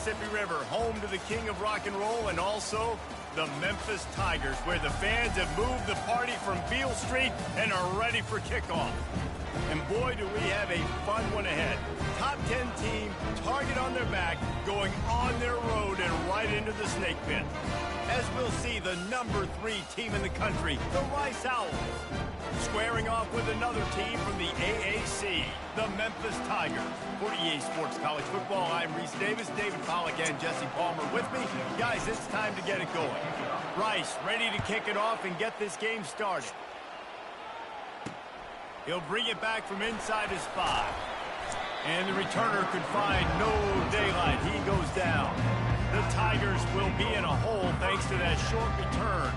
Mississippi River, home to the king of rock and roll and also the Memphis Tigers, where the fans have moved the party from Beale Street and are ready for kickoff. And boy, do we have a fun one ahead. Top 10 team, target on their back, going on their road and right into the snake pit. As we'll see, the number 3 team in the country, the Rice Owls, squaring off with another team from the AAC, the Memphis Tigers. For EA Sports College Football, I'm Reese Davis, David Pollack, and Jesse Palmer with me. Guys, it's time to get it going. Rice ready to kick it off and get this game started. He'll bring it back from inside his 5. And the returner could find no daylight. He goes down. The Tigers will be in a hole thanks to that short return.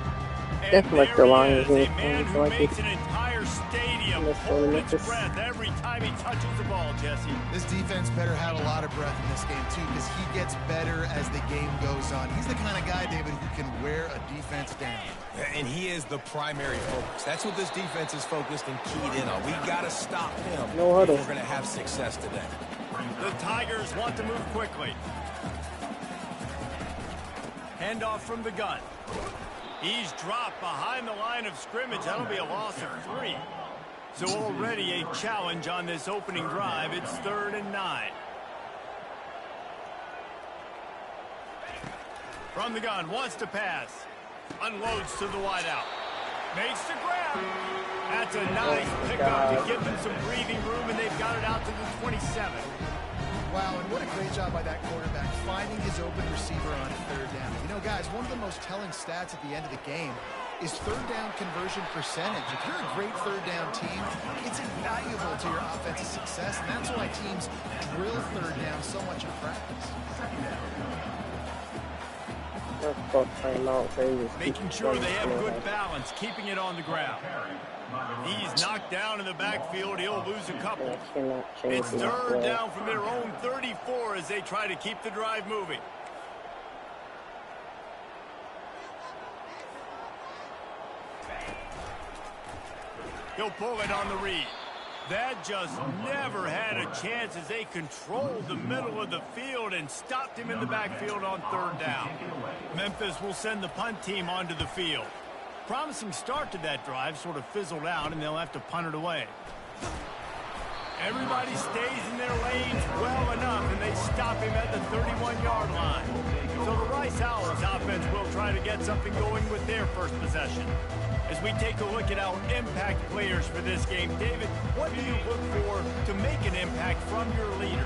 And definitely like the Lions. a man who makes an entire stadium hold its breath every time he touches the ball, Jesse. This defense better have a lot of breath in this game, too, because he gets better as the game goes on. He's the kind of guy, David, who can wear a defense down. And he is the primary focus. That's what this defense is focused and keyed in on. We got to stop him if we're going to have success today. The Tigers want to move quickly. Handoff from the gun. He's dropped behind the line of scrimmage. That'll be a loss of 3. So already a challenge on this opening drive. It's 3rd and 9. From the gun, wants to pass. Unloads to the wideout. Makes the grab. That's a nice pickup to give them some breathing room, and they've got it out to the 27. Wow, and what a great job by that quarterback, finding his open receiver on 3rd down. You know, guys, one of the most telling stats at the end of the game is 3rd down conversion percentage. If you're a great 3rd down team, it's invaluable to your offensive success, and that's why teams drill 3rd down so much in practice. Making sure they have good balance, keeping it on the ground. He's knocked down in the backfield. He'll lose a couple. It's 3rd down from their own 34 as they try to keep the drive moving. He'll pull it on the read. That just never had a chance as they controlled the middle of the field and stopped him in the backfield on 3rd down. Memphis will send the punt team onto the field. Promising start to that drive, sort of fizzled out, and they'll have to punt it away. Everybody stays in their lanes well enough, and they stop him at the 31-yard line. So the Rice Owls offense will try to get something going with their first possession. As we take a look at our impact players for this game, David, what do you look for to make an impact from your leaders?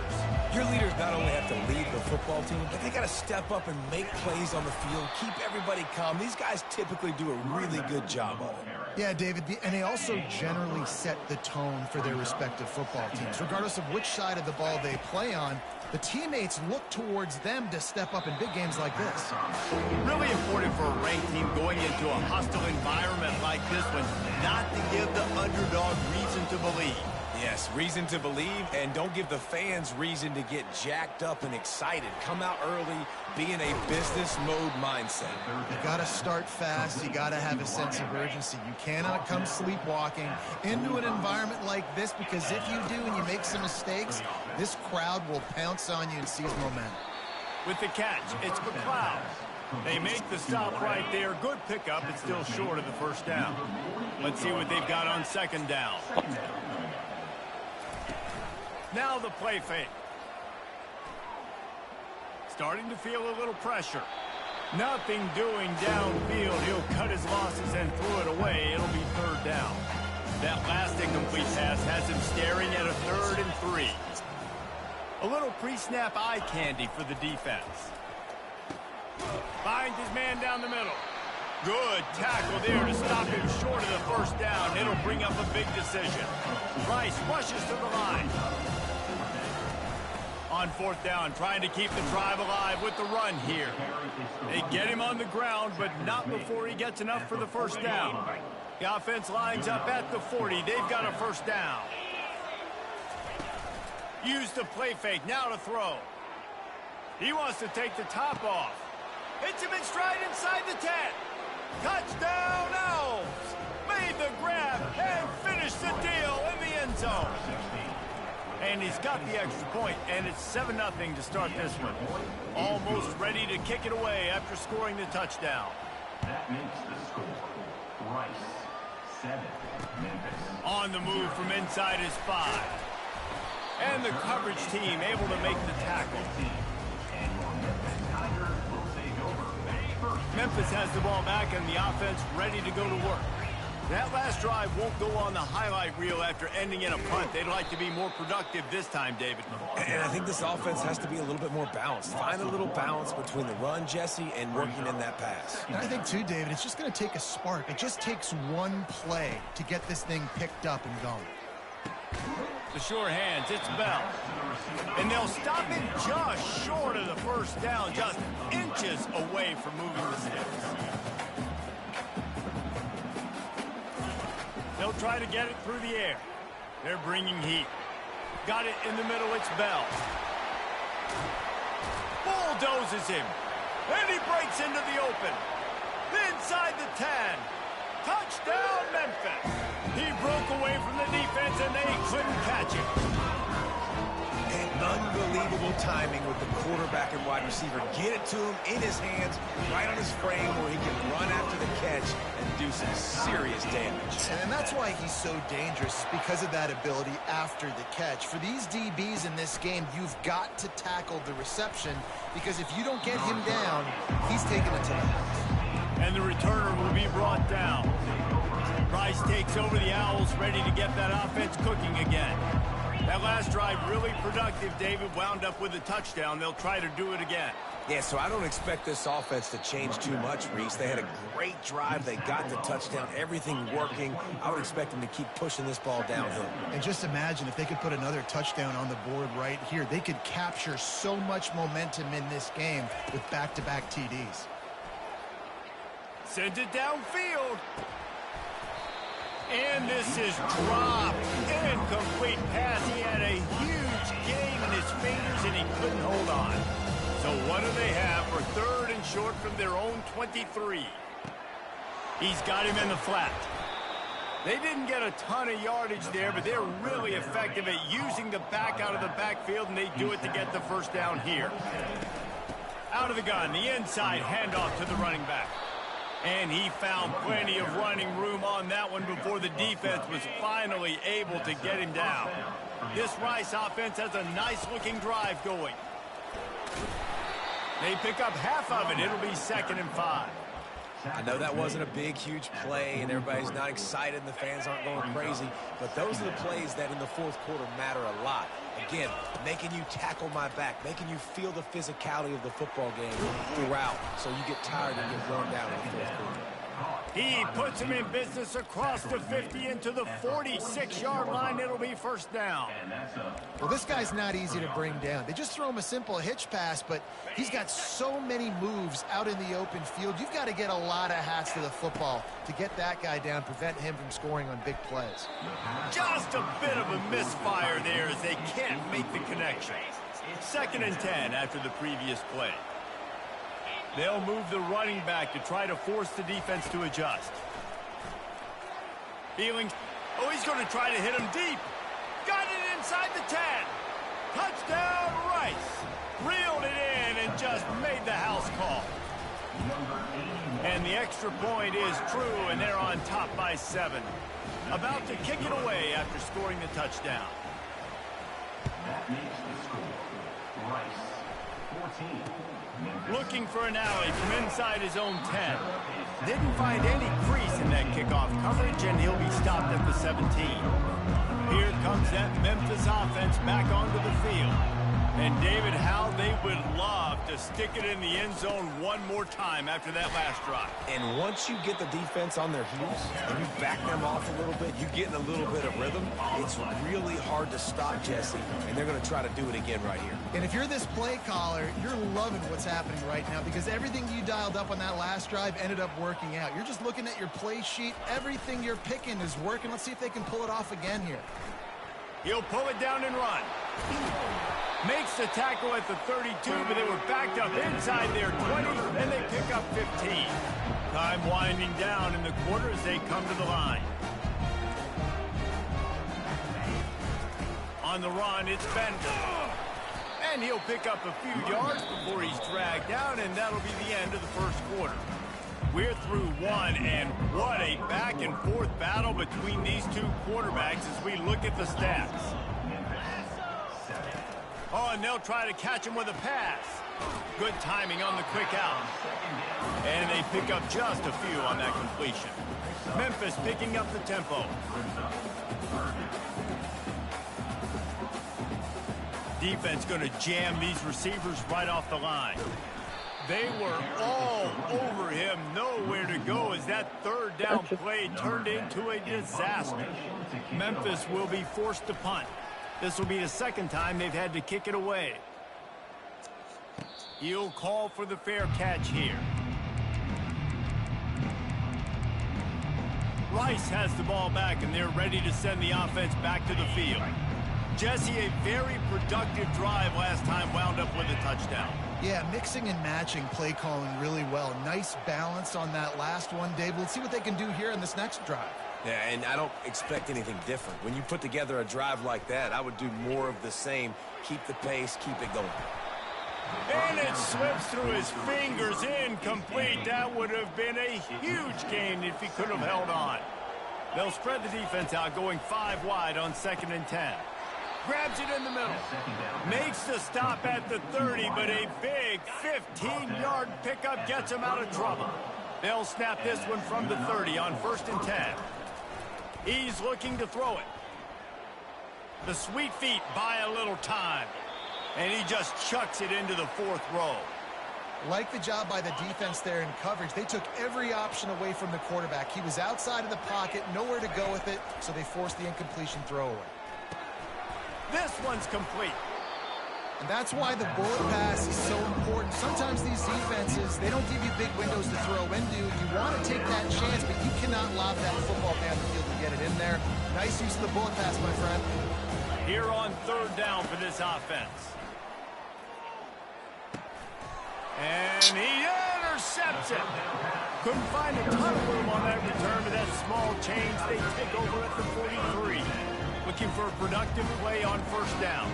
Your leaders not only have to lead the football team, but they got to step up and make plays on the field, keep everybody calm. These guys typically do a really good job of it. Yeah, David, and they also generally set the tone for their respective football teams. Regardless of which side of the ball they play on, the teammates look towards them to step up in big games like this. Really important for a ranked team going into a hostile environment like this one, not to give the underdog reason to believe. Yes, reason to believe, and don't give the fans reason to get jacked up and excited. Come out early, be in a business mode mindset. You got to start fast. You got to have a sense of urgency. You cannot come sleepwalking into an environment like this, because if you do and you make some mistakes, this crowd will pounce on you and seize momentum. With the catch, it's McLeod. They make the stop right there. Good pickup. It's still short of the 1st down. Let's see what they've got on 2nd down. Now the play fake. Starting to feel a little pressure. Nothing doing downfield. He'll cut his losses and throw it away. It'll be 3rd down. That last incomplete pass has him staring at a 3rd and 3. A little pre-snap eye candy for the defense. Finds his man down the middle. Good tackle there to stop him short of the 1st down. It'll bring up a big decision. Rice rushes to the line. On 4th down, trying to keep the drive alive with the run here. They get him on the ground, but not before he gets enough for the 1st down. The offense lines up at the 40. They've got a 1st down. Use the play fake, now to throw. He wants to take the top off. Hits him in stride inside the 10. Touchdown, Owls! Made the grab and finished the deal in the end zone. And he's got the extra point, and it's 7-0 to start this one. Almost ready to kick it away after scoring the touchdown. That makes the score. Rice, 7, Memphis. On the move from inside his 5. And the coverage team able to make the tackle. And your Memphis Tigers will take over. Memphis has the ball back and the offense ready to go to work. That last drive won't go on the highlight reel after ending in a punt. They'd like to be more productive this time, David. And I think this offense has to be a little bit more balanced. Find a little balance between the run, Jesse, and working in that pass. And I think, too, David, it's just going to take a spark. It just takes one play to get this thing picked up and going. The sure hands, it's Bell. And they'll stop it just short of the first down, just inches away from moving the sticks. They'll try to get it through the air. They're bringing heat. Got it in the middle, it's Bell. Bulldozes him. And he breaks into the open. Inside the 10. Touchdown, Memphis. He broke away from the defense, and they couldn't catch him. And unbelievable timing with the quarterback and wide receiver. Get it to him in his hands, right on his frame, where he can run after the catch and do some serious damage. And that's why he's so dangerous, because of that ability after the catch. For these DBs in this game, you've got to tackle the reception, because if you don't get him down, he's taking it to the house. And the returner will be brought down. Rice takes over the Owls, ready to get that offense cooking again. That last drive really productive. David wound up with a touchdown. They'll try to do it again. Yeah, so I don't expect this offense to change too much, Reese. They had a great drive. They got the touchdown, everything working. I would expect them to keep pushing this ball downhill. And just imagine if they could put another touchdown on the board right here. They could capture so much momentum in this game with back-to-back TDs. Sends it downfield. And this is dropped. Incomplete pass. He had a huge gain in his fingers, and he couldn't hold on. So what do they have for 3rd and short from their own 23? He's got him in the flat. They didn't get a ton of yardage there, but they're really effective at using the back out of the backfield, and they do it to get the first down here. Out of the gun, the inside handoff to the running back. And he found plenty of running room on that one before the defense was finally able to get him down. This Rice offense has a nice-looking drive going. They pick up half of it. It'll be 2nd and 5. I know that wasn't a big, huge play, and everybody's not excited, and the fans aren't going crazy, but those are the plays that in the 4th quarter matter a lot. Again, making you tackle my back, making you feel the physicality of the football game throughout, so you get tired and get worn down in the 4th quarter. He puts him in business across the 50 into the 46-yard line. It'll be first down. Well, this guy's not easy to bring down. They just throw him a simple hitch pass, but he's got so many moves out in the open field. You've got to get a lot of hats to the football to get that guy down, prevent him from scoring on big plays. Just a bit of a misfire there as they can't make the connection. 2nd and 10 after the previous play. They'll move the running back to try to force the defense to adjust. Feeling. Oh, he's going to try to hit him deep. Got it inside the 10. Touchdown, Rice. Reeled it in and just made the house call. And the extra point is true, and they're on top by 7. About to kick it away after scoring the touchdown. That makes the score. Rice, 14. Looking for an alley from inside his own 10. Didn't find any crease in that kickoff coverage, and he'll be stopped at the 17. Here comes that Memphis offense back onto the field. And David, how they would love to stick it in the end zone one more time after that last drive. And once you get the defense on their heels and you back them off a little bit, you get in a little bit of rhythm, it's really hard to stop, Jesse, and they're going to try to do it again right here. And if you're this play caller, you're loving what's happening right now because everything you dialed up on that last drive ended up working out. You're just looking at your play sheet. Everything you're picking is working. Let's see if they can pull it off again here. He'll pull it down and run. Makes the tackle at the 32, but they were backed up inside their 20, and they pick up 15. Time winding down in the quarter as they come to the line. On the run, it's Bender. And he'll pick up a few yards before he's dragged down, and that'll be the end of the first quarter. We're through one, and what a back-and-forth battle between these two quarterbacks as we look at the stats. Oh, and they'll try to catch him with a pass. Good timing on the quick out. And they pick up just a few on that completion. Memphis picking up the tempo. Defense going to jam these receivers right off the line. They were all over him, nowhere to go as that third down play turned into a disaster. Memphis will be forced to punt. This will be the second time they've had to kick it away. He'll call for the fair catch here. Rice has the ball back, and they're ready to send the offense back to the field. Jesse, a very productive drive last time, wound up with a touchdown. Yeah, mixing and matching play calling really well. Nice balance on that last one, Dave. Let's see what they can do here in this next drive. Yeah, and I don't expect anything different. When you put together a drive like that, I would do more of the same. Keep the pace, keep it going. And it slips through his fingers, incomplete. That would have been a huge gain if he could have held on. They'll spread the defense out, going 5 wide on 2nd and 10. Grabs it in the middle. Makes the stop at the 30, but a big 15-yard pickup gets him out of trouble. They'll snap this one from the 30 on 1st and 10. He's looking to throw it. The sweet feet buy a little time. And he just chucks it into the 4th row. Like the job by the defense there in coverage. They took every option away from the quarterback. He was outside of the pocket, nowhere to go with it, so they forced the incompletion throwaway. This one's complete. And that's why the bullet pass is so important. Sometimes these defenses, they don't give you big windows to throw into. You want to take that chance, but you cannot lob that football down the field to get it in there. Nice use of the bullet pass, my friend. Here on 3rd down for this offense. And he intercepts it. Couldn't find a ton of room on that return to that small change. They take over at the 43. Looking for a productive play on 1st down.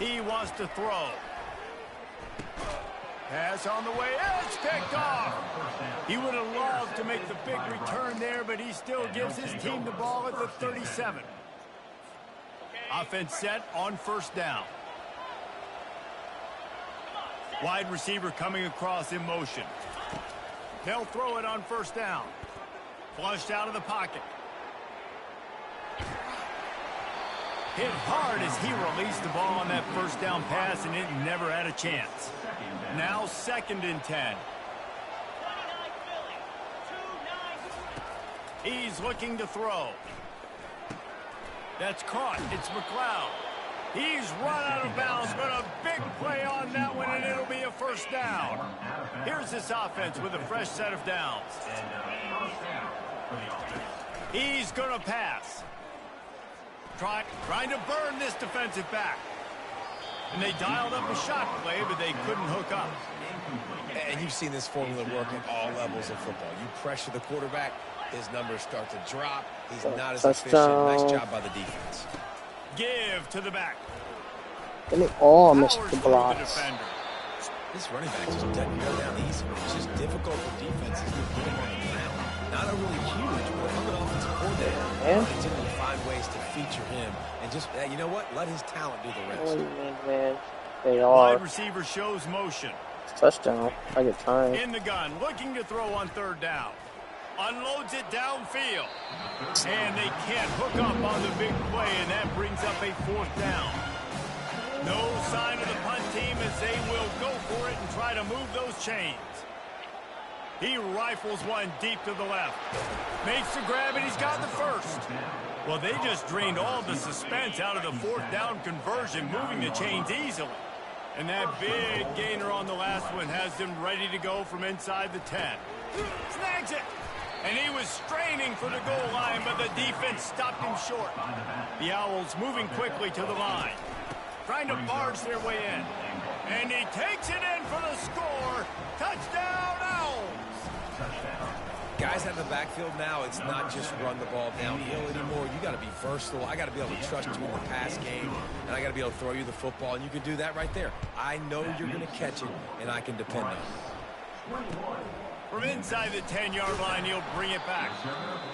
He wants to throw. Pass on the way. It's picked off. He would have loved to make the big return there, but he still gives his team the ball at the 37. Offense set on 1st down. Wide receiver coming across in motion. They'll throw it on 1st down. Flushed out of the pocket. Hit hard as he released the ball on that 1st down pass, and it never had a chance. Now 2nd and 10. He's looking to throw. That's caught. It's McLeod. He's run out of bounds, but a big play on that one, and it'll be a 1st down. Here's this offense with a fresh set of downs. He's going to pass. Trying to burn this defensive back. And they dialed up a shot play, but they couldn't hook up. And you've seen this formula work at all levels of football. You pressure the quarterback, his numbers start to drop. He's not as efficient. Nice job by the defense. Give to the back. They all missed the blocks. This running back just doesn't go down easy. It's just difficult for defenses to put him on the ground. Not a really huge, but I'm an offensive coordinator. Yeah. Continue to find ways to feature him. And just, you know what? Let his talent do the rest. Man, they are. Wide receiver shows motion. Touchdown. I get time. In the gun, looking to throw on 3rd down. Unloads it downfield. And they can't hook up on the big play, and that brings up a 4th down. No sign of the punt team as they will go for it and try to move those chains. He rifles one deep to the left. Makes the grab, and he's got the 1st. Well, they just drained all the suspense out of the 4th down conversion, moving the chains easily. And that big gainer on the last one has them ready to go from inside the 10. Snags it. And he was straining for the goal line, but the defense stopped him short. The Owls moving quickly to the line. Trying to barge their way in. And he takes it in for the score. Touchdown, Owls! Guys out of the backfield now, it's not just run the ball downhill anymore. You got to be versatile. I got to be able to trust you in the pass game, and I got to be able to throw you the football, and you can do that right there. I know you're going to catch it, and I can depend on it. From inside the 10-yard line, he'll bring it back.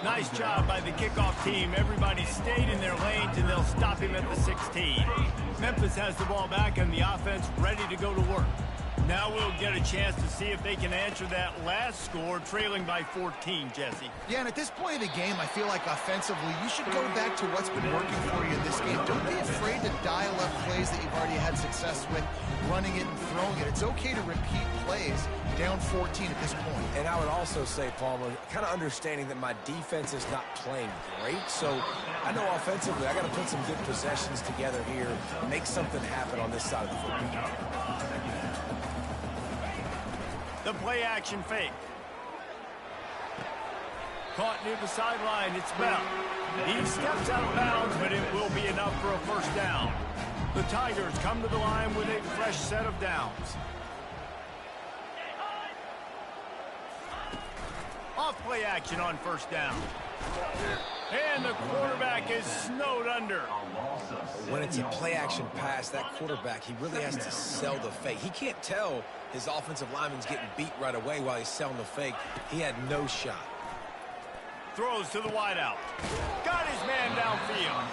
Nice job by the kickoff team. Everybody stayed in their lanes, and they'll stop him at the 16. Memphis has the ball back, and the offense ready to go to work. Now we'll get a chance to see if they can answer that last score, trailing by 14, Jesse. Yeah, and at this point of the game, I feel like offensively, you should go back to what's been working for you in this game. Don't be afraid to dial up plays that you've already had success with, running it and throwing it. It's okay to repeat plays down 14 at this point. And I would also say, Palmer, kind of understanding that my defense is not playing great, so I know offensively I got to put some good possessions together here and make something happen on this side of the football. The play-action fake. Caught near the sideline. It's Bell. He steps out of bounds, but it will be enough for a first down. The Tigers come to the line with a fresh set of downs. Off play action on first down. And the quarterback is snowed under. When it's a play-action pass, that quarterback, he really has to sell the fake. He can't tell his offensive lineman's getting beat right away while he's selling the fake. He had no shot. Throws to the wideout. Got his man downfield.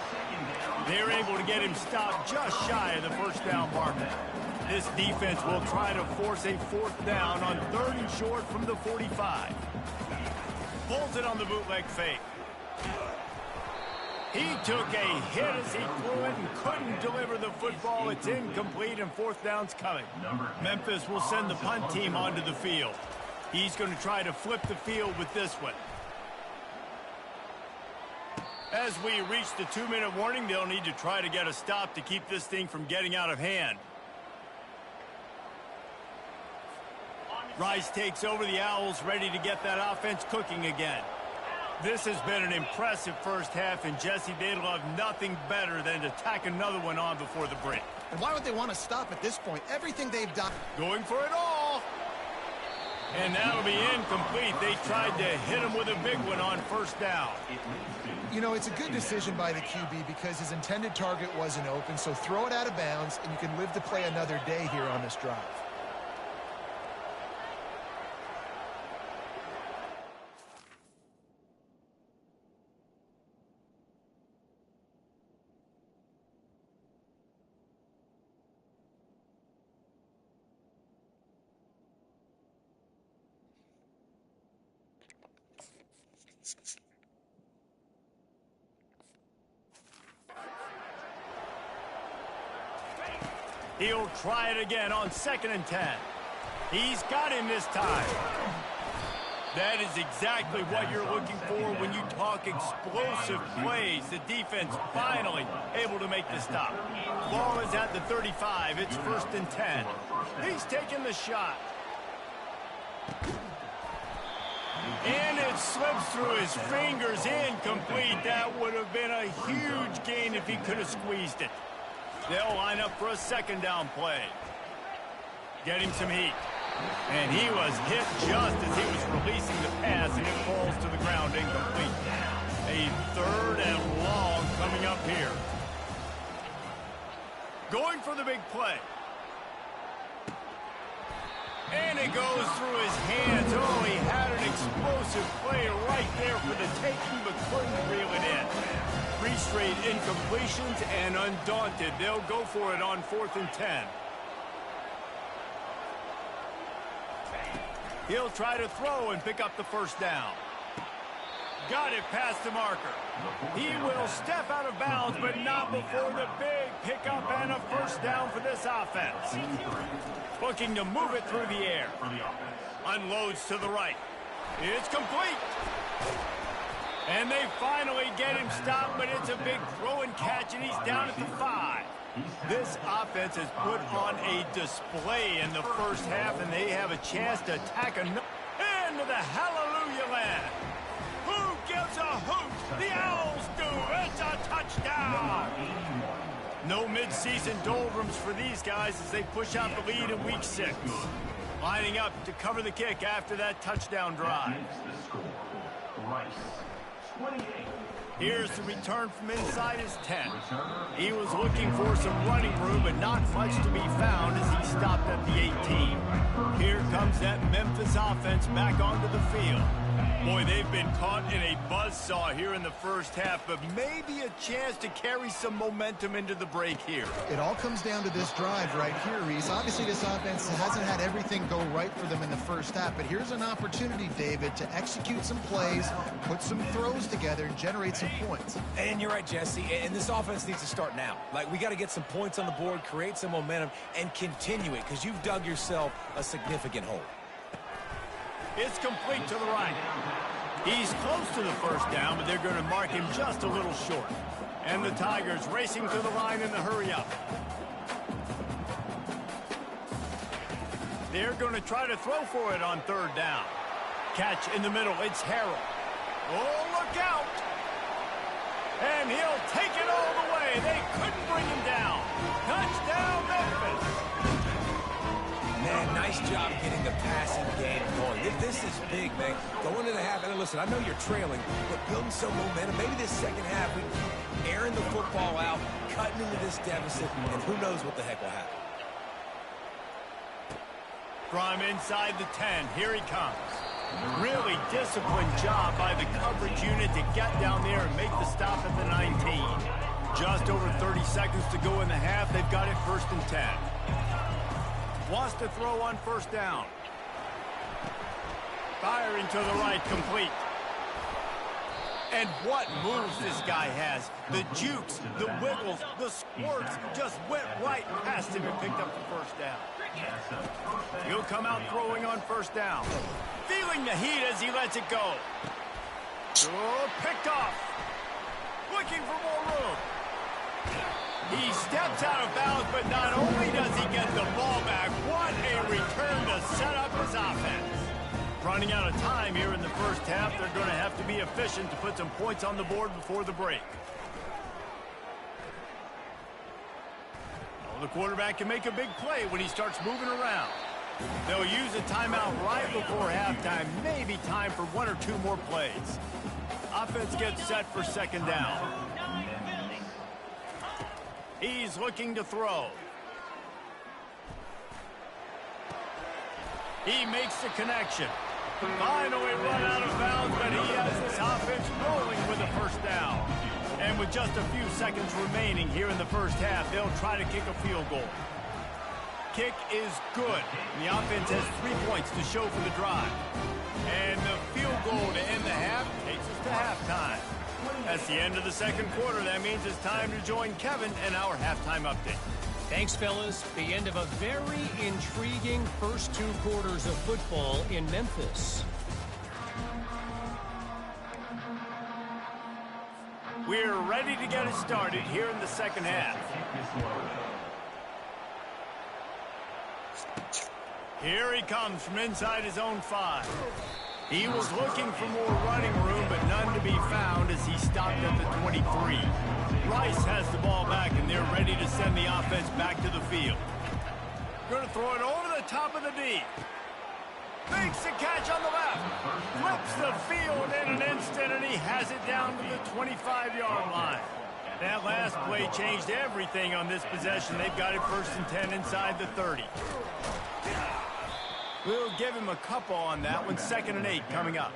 They're able to get him stopped just shy of the first down marker. This defense will try to force a fourth down on 3rd and short from the 45. Pulls it on the bootleg fake. He took a hit as he threw it and couldn't deliver the football. It's incomplete and fourth down's coming. Memphis will send the punt team onto the field. He's going to try to flip the field with this one. As we reach the 2-minute warning, they'll need to try to get a stop to keep this thing from getting out of hand. Rice takes over the Owls, ready to get that offense cooking again. This has been an impressive first half, and Jesse, they'd love nothing better than to tack another one on before the break. And why would they want to stop at this point? Everything they've done. Going for it all. And that'll be incomplete. They tried to hit him with a big one on first down. You know, it's a good decision by the QB because his intended target wasn't open, so throw it out of bounds, and you can live to play another day here on this drive. He'll try it again on 2nd and 10. He's got him this time. That is exactly what you're looking for when you talk explosive plays. The defense finally able to make the stop. Ball is at the 35. It's 1st and 10. He's taking the shot. And it slips through his fingers, incomplete. That would have been a huge gain if he could have squeezed it. They'll line up for a 2nd down play. Getting some heat. And he was hit just as he was releasing the pass, and it falls to the ground incomplete. A 3rd and long coming up here. Going for the big play. And it goes through his hands. Oh, he had an explosive play right there for the taking, but couldn't reel it in. 3 straight incompletions, and undaunted, they'll go for it on 4th and 10. He'll try to throw and pick up the first down. Got it past the marker. He will step out of bounds, but not before the big pickup and a first down for this offense. Looking to move it through the air. Unloads to the right. It's complete. And they finally get him stopped, but it's a big throw and catch, and he's down at the 5. This offense has put on a display in the first half, and they have a chance to attack into the hallelujah land. Who gives a hoot? The Owls do. It's a touchdown. No midseason doldrums for these guys as they push out the lead in week 6. Lining up to cover the kick after that touchdown drive. The score, Rice, 28. Here's the return from inside his 10. He was looking for some running room, but not much to be found as he stopped at the 18. Here comes that Memphis offense back onto the field. Boy, they've been caught in a buzzsaw here in the first half, but maybe a chance to carry some momentum into the break here. It all comes down to this drive right here, Reese. Obviously, this offense hasn't had everything go right for them in the first half, but here's an opportunity, David, to execute some plays, put some throws together, and generate some points. And you're right, Jesse, and this offense needs to start now. Like, we got to get some points on the board, create some momentum, and continue it, because you've dug yourself a significant hole. It's complete to the right. He's close to the first down, but they're going to mark him just a little short. And the Tigers racing to the line in the hurry-up. They're going to try to throw for it on third down. Catch in the middle. It's Harrell. Oh, look out! And he'll take it all the way. They couldn't bring him down. Touchdown, Memphis! Man, nice job getting the passing game going. This is big, man. Going into the half, and listen, I know you're trailing, but building some momentum. Maybe this second half, we airing the football out, cutting into this deficit, and who knows what the heck will happen. From inside the 10, here he comes. Really disciplined job by the coverage unit to get down there and make the stop at the 19. Just over 30 seconds to go in the half. They've got it 1st and 10. Wants to throw on first down. Firing to the right, complete. And what moves this guy has. The jukes, the wiggles, the squirts just went right past him and picked up the first down. He'll come out throwing on first down. Feeling the heat as he lets it go. Oh, picked off. Looking for more room. He steps out of bounds, but not only does he get the ball back, what a return to set up his offense. Running out of time here in the first half, they're going to have to be efficient to put some points on the board before the break. Well, the quarterback can make a big play when he starts moving around. They'll use a timeout right before halftime, maybe time for 1 or 2 more plays. Offense gets set for second down. He's looking to throw. He makes the connection. Finally run out of bounds, but he has this offense rolling with a first down. And with just a few seconds remaining here in the first half, they'll try to kick a field goal. Kick is good. The offense has 3 points to show for the drive. And the field goal to end the half takes us to halftime. That's the end of the second quarter. That means it's time to join Kevin in our halftime update. Thanks, fellas. The end of a very intriguing first 2 quarters of football in Memphis. We're ready to get it started here in the second half. Here he comes from inside his own 5. He was looking for more running room, but none to be found as he stopped at the 23. Rice has the ball back, and they're ready to send the offense back to the field. Going to throw it over the top of the D. Makes the catch on the left. Flips the field in an instant, and he has it down to the 25-yard line. That last play changed everything on this possession. They've got it 1st and 10 inside the 30. We'll give him a couple on that one. 2nd and 8 coming up.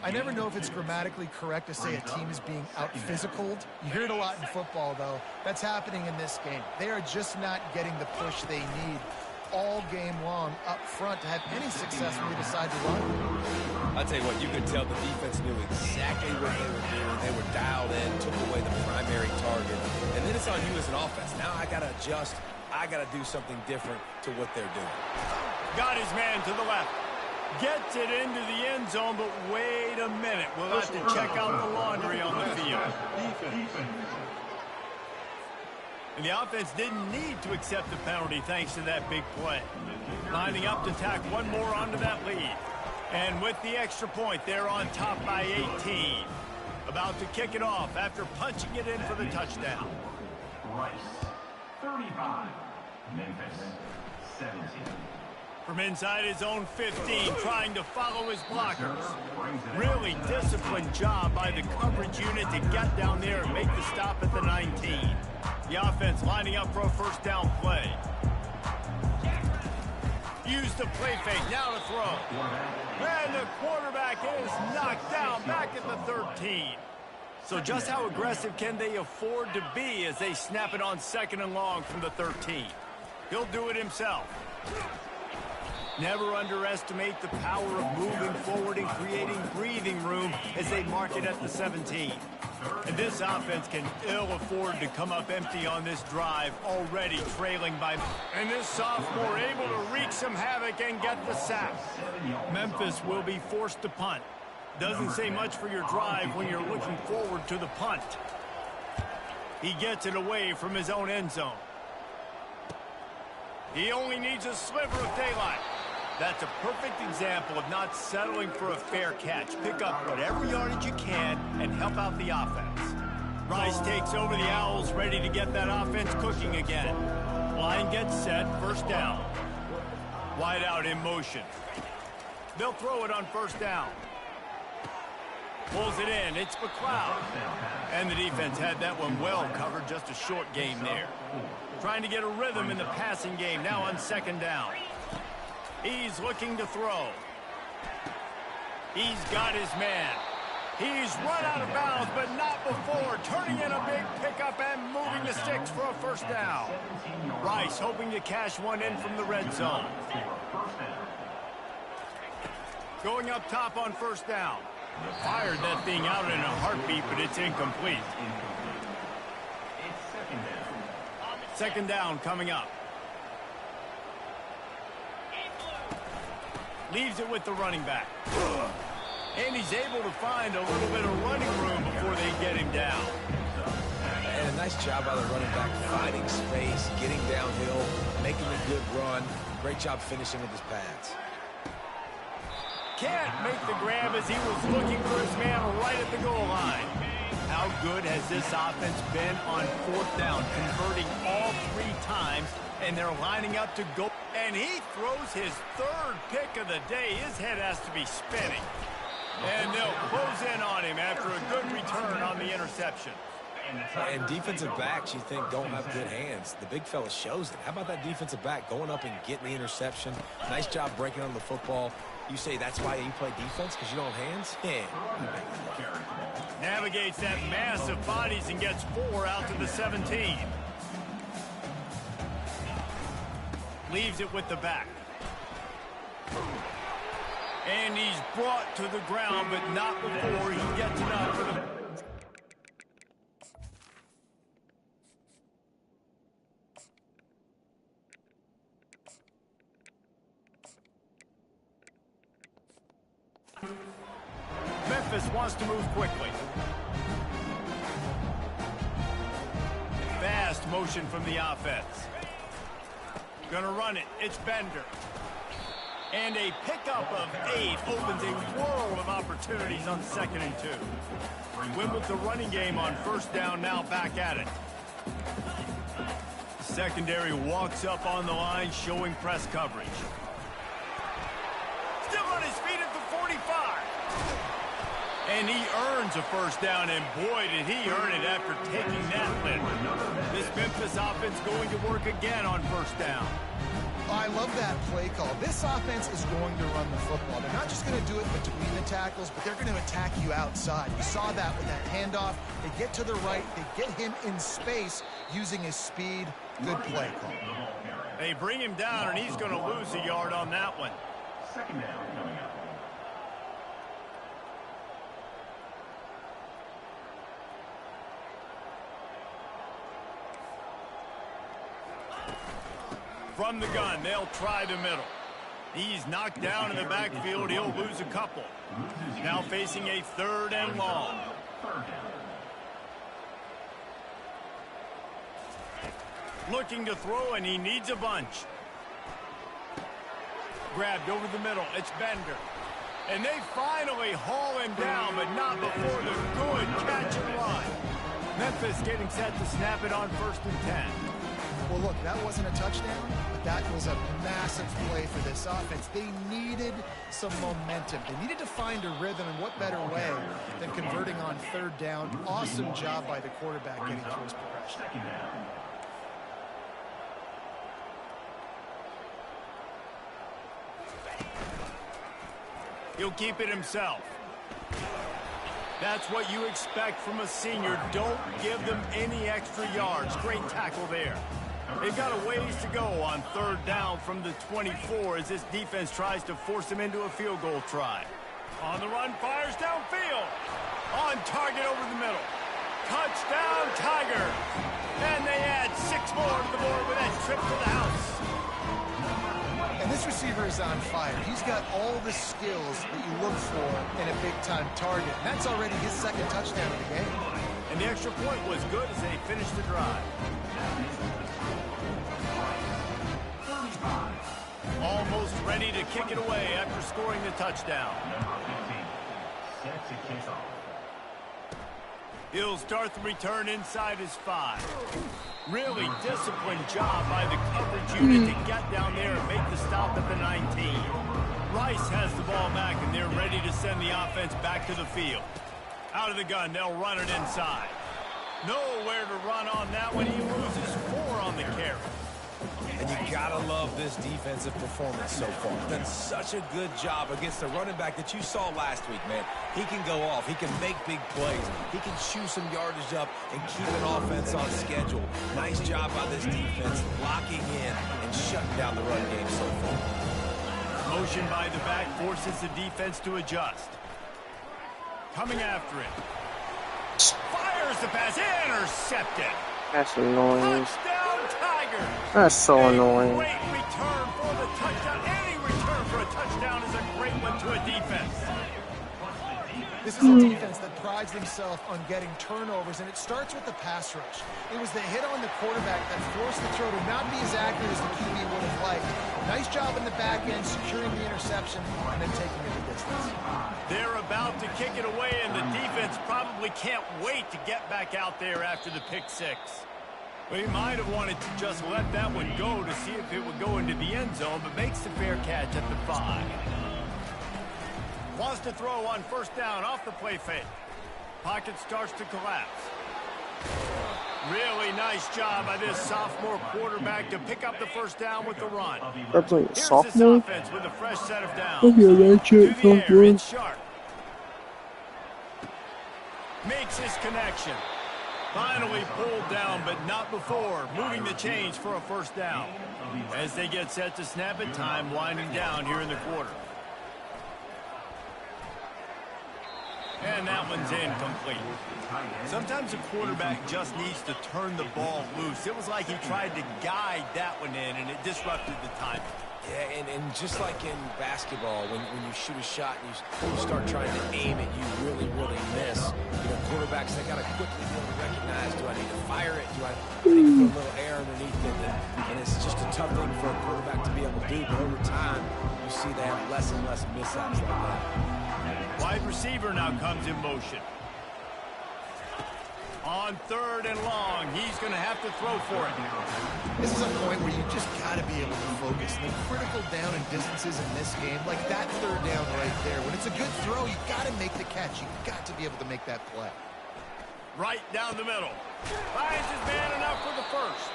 I never know if it's grammatically correct to say a team is being out-physicaled. You hear it a lot in football, though. That's happening in this game. They are just not getting the push they need all game long up front to have any success when they decide to run. I'll tell you what, you could tell the defense knew exactly what they were doing. They were dialed in, took away the primary target. And then it's on you as an offense. Now I got to adjust. I got to do something different to what they're doing. Got his man to the left. Gets it into the end zone, but wait a minute. We'll have to check out the laundry on the field. And the offense didn't need to accept the penalty thanks to that big play. Lining up to tack one more onto that lead. And with the extra point, they're on top by 18. About to kick it off after punching it in for the touchdown. Rice, 35. Memphis, 17. From inside his own 15, trying to follow his blockers. Really disciplined job by the coverage unit to get down there and make the stop at the 19. The offense lining up for a first down play. Use the play fake, now to throw. And the quarterback is knocked down back at the 13. So just how aggressive can they afford to be as they snap it on second and long from the 13? He'll do it himself. Never underestimate the power of moving forward and creating breathing room as they mark it at the 17. And this offense can ill afford to come up empty on this drive, already trailing by... And this sophomore able to wreak some havoc and get the sack. Memphis will be forced to punt. Doesn't say much for your drive when you're looking forward to the punt. He gets it away from his own end zone. He only needs a sliver of daylight. That's a perfect example of not settling for a fair catch. Pick up whatever yardage you can and help out the offense. Rice takes over the Owls, ready to get that offense cooking again. Line gets set, first down. Wide out in motion. They'll throw it on first down. Pulls it in, it's McLeod. And the defense had that one well covered, just a short game there. Trying to get a rhythm in the passing game, now on second down. He's looking to throw. He's got his man. He's run out of bounds, but not before. Turning in a big pickup and moving the sticks for a first down. Rice hoping to cash one in from the red zone. Going up top on first down. Fired that thing out in a heartbeat, but it's incomplete. Second down coming up. Leaves it with the running back. And he's able to find a little bit of running room before they get him down. And a nice job by the running back, finding space, getting downhill, making a good run. Great job finishing with his pads. Can't make the grab as he was looking for his man right at the goal line. How good has this offense been on fourth down, converting all 3 times, and they're lining up to go. And he throws his third pick of the day. His head has to be spinning. And they'll close in on him after a good return on the interception. And defensive backs, you think, don't have good hands. The big fella shows it. How about that defensive back going up and getting the interception? Nice job breaking on the football. You say that's why you play defense, because you don't have hands? Yeah. Navigates that mass of bodies and gets 4 out to the 17. Leaves it with the back. And he's brought to the ground, but not before he gets enough for the... Memphis wants to move quickly. Fast motion from the offense. Gonna run it. It's Bender. And a pickup of 8 opens a world of opportunities on 2nd and 2. Win with the running game on first down, now back at it. Secondary walks up on the line, showing press coverage. Still on his feet at the 45. And he earns a first down, and boy, did he earn it after taking that lift. This Memphis offense going to work again on first down. I love that play call. This offense is going to run the football. They're not just going to do it between the tackles, but they're going to attack you outside. You saw that with that handoff. They get to the right. They get him in space using his speed. Good play call. They bring him down, and he's going to lose a yard on that one. Second down coming up. From the gun, they'll try the middle. He's knocked down in the backfield. He'll lose a couple. Now facing a 3rd and long. Looking to throw, and he needs a bunch. Grabbed over the middle. It's Bender. And they finally haul him down, but not before the good catch and run. Memphis getting set to snap it on 1st and 10. Well, look, that wasn't a touchdown, but that was a massive play for this offense. They needed some momentum. They needed to find a rhythm, and what better way than converting on third down. Awesome job by the quarterback getting through his progression. Second down. He'll keep it himself. That's what you expect from a senior. Don't give them any extra yards. Great tackle there. They've got a ways to go on third down from the 24 as this defense tries to force them into a field goal try. On the run, fires downfield. On target over the middle. Touchdown, Tigers. And they add 6 more to the board with that trip to the house. And this receiver is on fire. He's got all the skills that you look for in a big-time target. And that's already his second touchdown of the game. And the extra point was good as they finished the drive. Almost ready to kick it away after scoring the touchdown. Number 15 set to kick off. He'll start the return inside his 5. Really disciplined job by the coverage unit to get down there and make the stop at the 19. Rice has the ball back, and they're ready to send the offense back to the field. Out of the gun, they'll run it inside. Nowhere to run on that one. He loses 4 on the carry. And you gotta love this defensive performance so far. Done such a good job against the running back that you saw last week, man. He can go off. He can make big plays. He can chew some yardage up and keep an offense on schedule. Nice job by this defense locking in and shutting down the run game so far. Motion by the back forces the defense to adjust. Coming after it. Fires the pass. Intercepted. That's annoying. Touchdown, Tigers. That's so annoying. Great return for the touchdown. Any return for a touchdown is a great one to a defense. This is a defense that prides themselves on getting turnovers, and it starts with the pass rush. It was the hit on the quarterback that forced the throw to not be as accurate as the QB would have liked. Nice job in the back end, securing the interception, and then taking it the distance. They're about to kick it away, and the defense probably can't wait to get back out there after the pick 6. Well, he might have wanted to just let that one go to see if it would go into the end zone, but makes the fair catch at the 5. Wants to throw on first down off the play fake. Pocket starts to collapse. Really nice job by this sophomore quarterback to pick up the first down with the run. That's like a Here's sophomore? this offense with a fresh set of downs. Okay, that's it, To the air, sophomore. it's Sharp. Makes his connection. Finally pulled down, but not before. Moving the chains for a first down. As they get set to snap it, time winding down here in the quarter. And that one's incomplete. Sometimes a quarterback just needs to turn the ball loose. It was like he tried to guide that one in, and it disrupted the timing. Yeah, and just like in basketball, when you shoot a shot and you start trying to aim it, you really, really miss. You know, quarterbacks, they got to quickly be able to recognize, do I need to fire it? Do I need to put a little air underneath it? And it's just a tough thing for a quarterback to be able to do. But over time, you see they have less and less mishaps like that. Wide receiver now comes in motion. On third and long, he's going to have to throw for it. This is a point where you just got to be able to focus. The critical down and distances in this game, like that third down right there, when it's a good throw, you got to make the catch. You got to be able to make that play. Right down the middle. Finds his man enough for the first.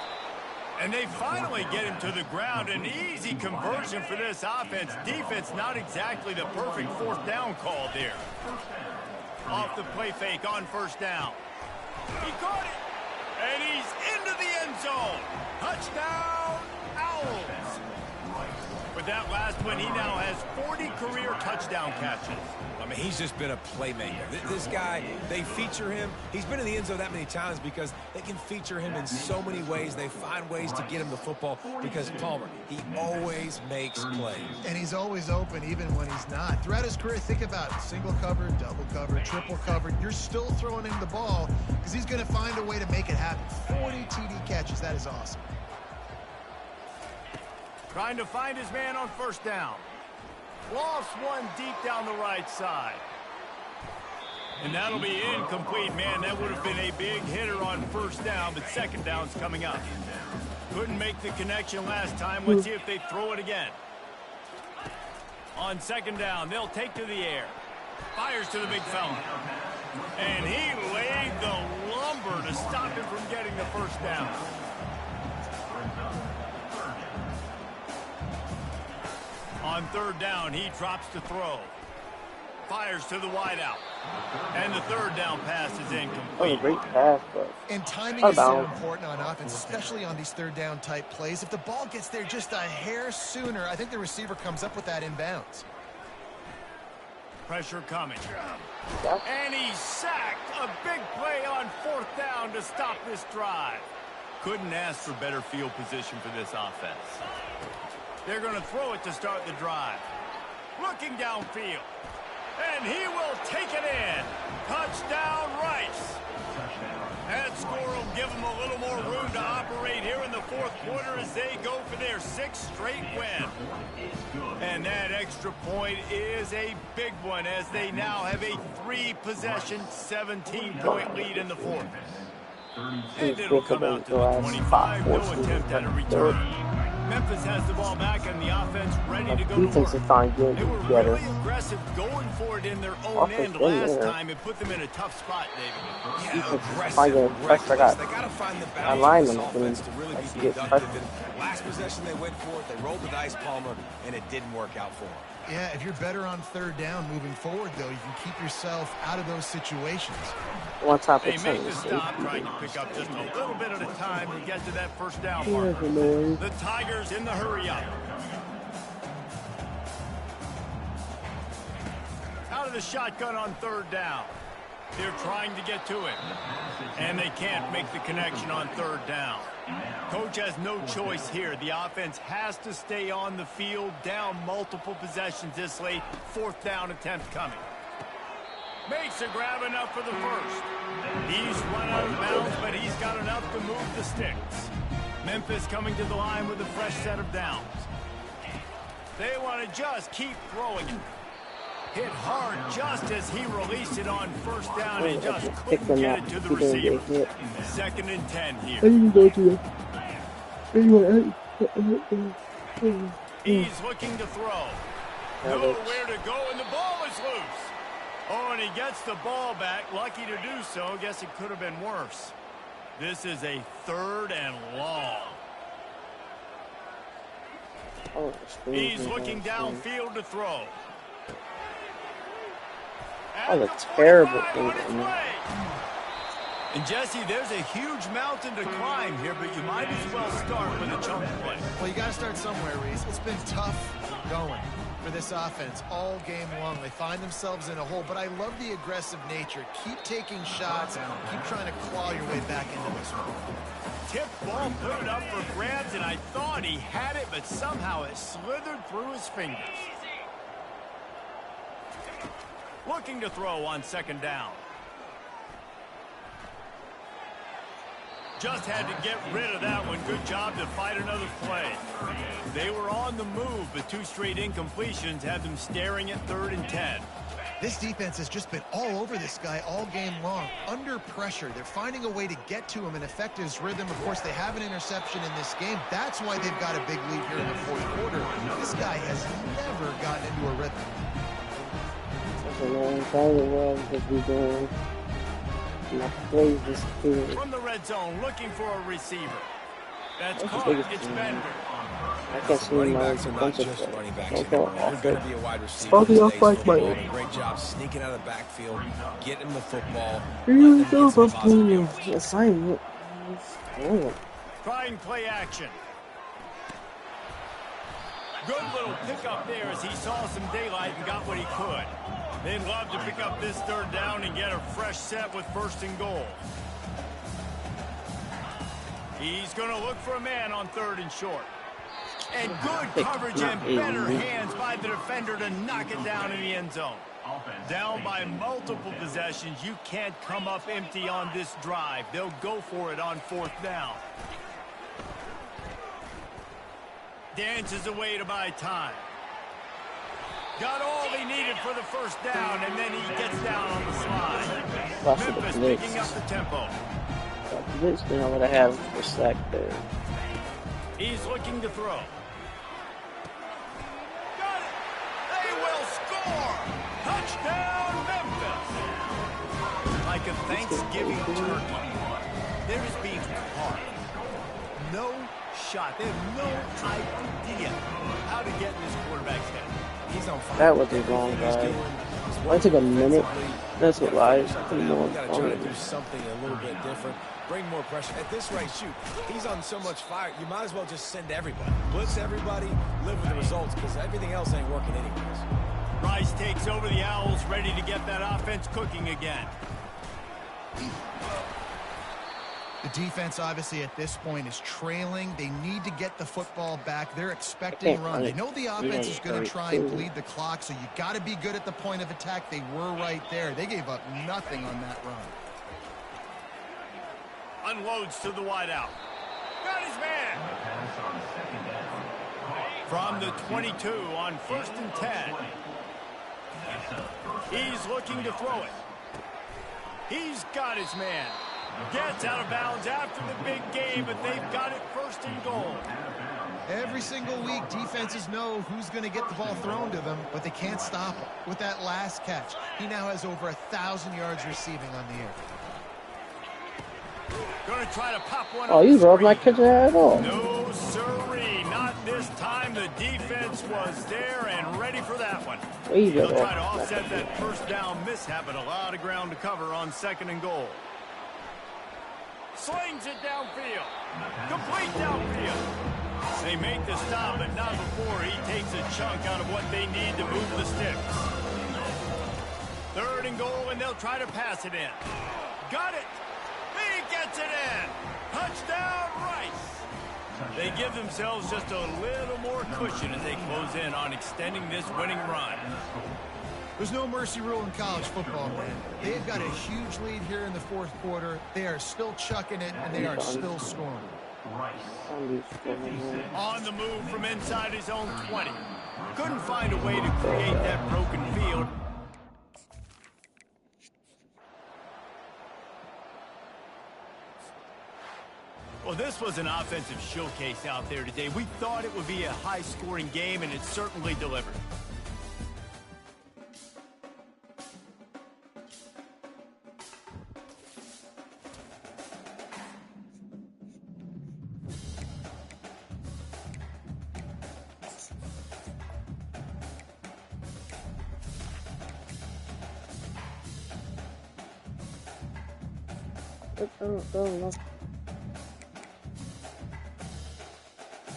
And they finally get him to the ground. An easy conversion for this offense. Defense, not exactly the perfect fourth down call there. Off the play fake on first down. He caught it. And he's into the end zone. Touchdown, Owls. With that last one, he now has 40 career touchdown catches. I mean, he's just been a playmaker. This guy, they feature him. He's been in the end zone that many times because they can feature him in so many ways. They find ways to get him the football because Palmer, he always makes plays. And he's always open even when he's not. Throughout his career, think about it. Single cover, double cover, triple cover. You're still throwing him the ball because he's going to find a way to make it happen. 40 TD catches. That is awesome. Trying to find his man on first down. Lofts one deep down the right side. And that'll be incomplete. Man, that would have been a big hitter on first down, but second down's coming up. Couldn't make the connection last time. Let's see if they throw it again. On second down, they'll take to the air. Fires to the big fella. And he laid the lumber to stop him from getting the first down. On third down, he drops to throw. Fires to the wideout. And the third down pass is incomplete. That was a great pass, but And timing is so important on offense, especially on these third down type plays. If the ball gets there just a hair sooner, I think the receiver comes up with that inbounds. Pressure coming. And he's sacked. A big play on fourth down to stop this drive. Couldn't ask for better field position for this offense. They're going to throw it to start the drive. Looking downfield. And he will take it in. Touchdown, Rice. That score will give them a little more room to operate here in the fourth quarter as they go for their sixth straight win. And that extra point is a big one as they now have a 3-possession, 17-point lead in the fourth. And it'll come out to the 25. No attempt at a return. Memphis has the ball back and the offense ready to go to work. They were really aggressive going for it in their own end last time and put them in a tough spot, David. Yeah, aggressive. They got to find the balance of this offense to really be productive. And last possession they went for it, they rolled the dice, Palmer, and it didn't work out for them. Yeah, if you're better on third down moving forward, though, you can keep yourself out of those situations. one type They of make team. the stop, trying to pick up just a little bit at a time to get to that first down mark. The Tigers in the hurry up. Out of the shotgun on third down. They're trying to get to it. And they can't make the connection on third down. Coach has no choice here. The offense has to stay on the field, down multiple possessions this late. Fourth down attempt coming. Makes a grab enough for the first. He's run out of bounds, but he's got enough to move the sticks. Memphis coming to the line with a fresh set of downs. They want to just keep throwing it. Hit hard just as he released it on first down and just couldn't get it to the receiver. Second and 10 here. He's looking to throw. Nowhere to go, and the ball is loose. Oh, and he gets the ball back. Lucky to do so. Guess it could have been worse. This is a third and long. He's looking downfield to throw. That was a terrible thing. And Jesse, there's a huge mountain to climb here, but you might as well start with a chunk play. Well, you got to start somewhere, Reese. It's been tough going for this offense all game long. They find themselves in a hole, but I love the aggressive nature. Keep taking shots, keep trying to claw your way back into this one. Tip ball, put it up for grabs, and I thought he had it, but somehow it slithered through his fingers. Looking to throw on second down. Just had to get rid of that one. Good job to fight another play. They were on the move, but 2 straight incompletions had them staring at 3rd and 10. This defense has just been all over this guy all game long. Under pressure, they're finding a way to get to him and affect his rhythm. Of course, they have an interception in this game. That's why they've got a big lead here in the fourth quarter. This guy has never gotten into a rhythm. From the red zone, looking for a receiver. That's caught. It's Bender. Running backs are not just running backs anymore. They're going to be a wide receiver. Great job sneaking out of the backfield, getting him the football. Trying play action. Good little pickup there as he saw some daylight and got what he could. They'd love to pick up this third down and get a fresh set with 1st and goal. He's going to look for a man on 3rd and short. And good coverage and better hands by the defender to knock it down in the end zone. Down by multiple possessions, you can't come up empty on this drive. They'll go for it on 4th down. Dances away to buy time. Got all he needed for the first down, and then he gets down on the slide. Memphis picking up the tempo. I would have had a sack there. He's looking to throw. Got it! They will score! Touchdown, Memphis! Like a Thanksgiving turkey, there is being carved. No shot. They have no idea how to get in this quarterback's head. He's on fire. That wasn't wrong, guys. Why took a minute? That's what lies. Got to try to do something a little bit different. Bring more pressure. At this rate, shoot, he's on so much fire, you might as well just send everybody. Blitz everybody, live with the results, because everything else ain't working anyways. Rice takes over the Owls, ready to get that offense cooking again. The defense, obviously, at this point is trailing. They need to get the football back. They're expecting run. They know the offense is going to try and bleed the clock, so you got to be good at the point of attack. They were right there. They gave up nothing on that run. Unloads to the wideout. Got his man. From the 22 on 1st and 10. He's looking to throw it. He's got his man. Gets out of bounds after the big game, but they've got it 1st and goal. Every single week, defenses know who's going to get the ball thrown to them, but they can't stop him. With that last catch, he now has over 1,000 yards receiving on the air. Going to try to pop one. Oh, you robbed my catch at all. No, sirree. Not this time. The defense was there and ready for that one. They'll try to offset that 1st down mishap, but a lot of ground to cover on 2nd and goal. Slings it downfield. Complete downfield. They make the stop, but not before he takes a chunk out of what they need to move the sticks. 3rd and goal, and they'll try to pass it in. Got it. He gets it in. Touchdown, Rice. They give themselves just a little more cushion as they close in on extending this winning run. There's no mercy rule in college football, man. They've got a huge lead here in the 4th quarter. They are still chucking it, and they are still scoring. On the move from inside his own 20. Couldn't find a way to create that broken field. Well, this was an offensive showcase out there today. We thought it would be a high-scoring game, and it certainly delivered.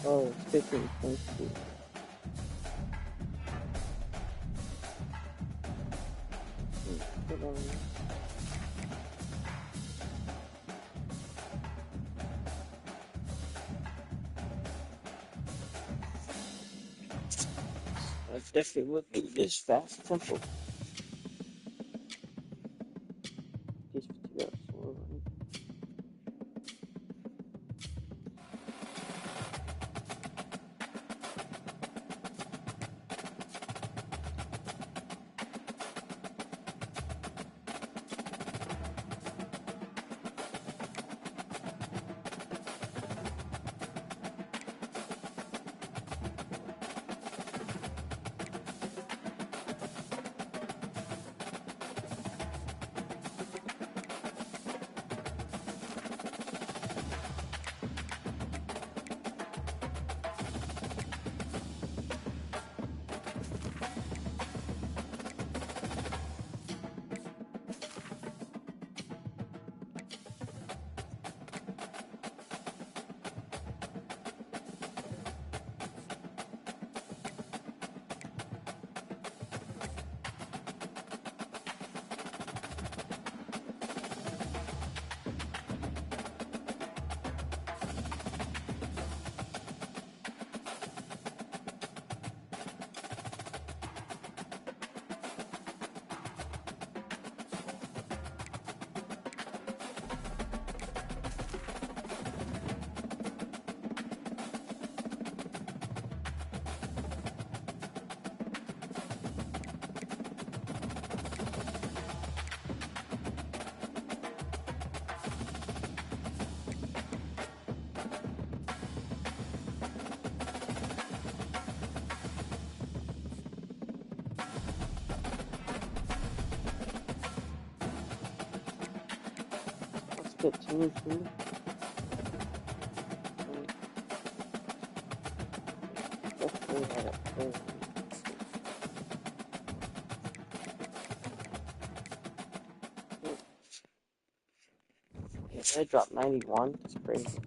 Oh, it's 15 points. I definitely would be this fast tempo. These 50 yards. get 2 and 2. Definitely had it there. Yeah, I dropped 91. That's crazy.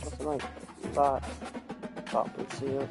That's a nice spot. Top receiver.